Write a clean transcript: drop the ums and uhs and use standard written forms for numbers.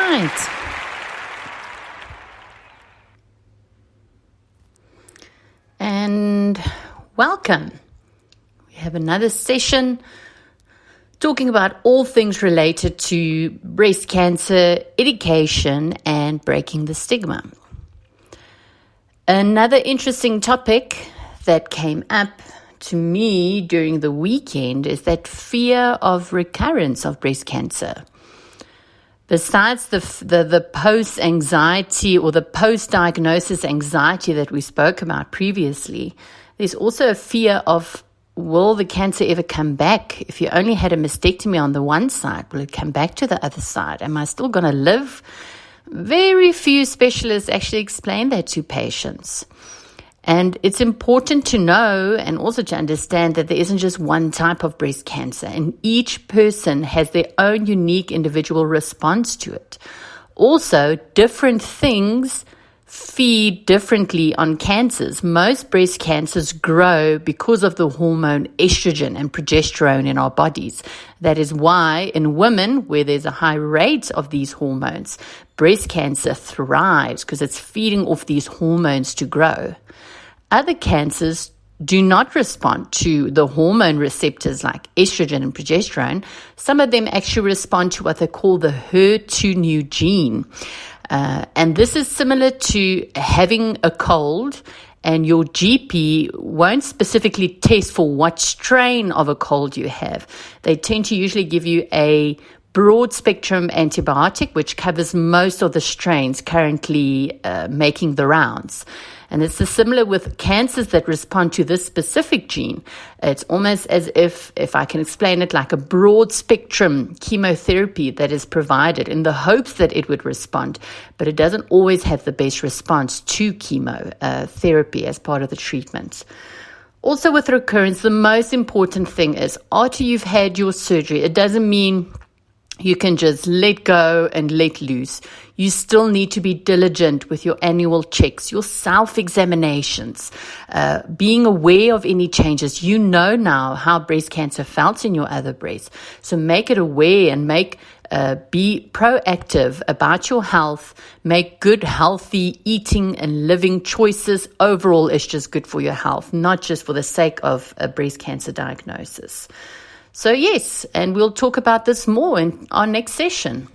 right. And welcome. We have another session talking about all things related to breast cancer, education, and breaking the stigma. Another interesting topic that came up to me during the weekend is that fear of recurrence of breast cancer. Besides the post-anxiety or the post-diagnosis anxiety that we spoke about previously, there's also a fear of, will the cancer ever come back? If you only had a mastectomy on the one side, will it come back to the other side? Am I still going to live? Very few specialists actually explain that to patients. And it's important to know and also to understand that there isn't just one type of breast cancer, and each person has their own unique individual response to it. Also, different things feed differently on cancers. Most breast cancers grow because of the hormone estrogen and progesterone in our bodies. That is why in women, where there's a high rate of these hormones, breast cancer thrives because it's feeding off these hormones to grow. Other cancers do not respond to the hormone receptors like estrogen and progesterone. Some of them actually respond to what they call the HER2 new gene. And this is similar to having a cold, and your GP won't specifically test for what strain of a cold you have. They tend to usually give you a broad spectrum antibiotic, which covers most of the strains currently making the rounds. And it's similar with cancers that respond to this specific gene. It's almost as if I can explain it, like a broad spectrum chemotherapy that is provided in the hopes that it would respond, but it doesn't always have the best response to chemotherapy as part of the treatment. Also with recurrence, the most important thing is after you've had your surgery, it doesn't mean you can just let go and let loose. You still need to be diligent with your annual checks, your self-examinations, being aware of any changes. You know now how breast cancer felt in your other breast. So make it aware and be proactive about your health. Make good, healthy eating and living choices. Overall, it's just good for your health, not just for the sake of a breast cancer diagnosis. So yes, and we'll talk about this more in our next session.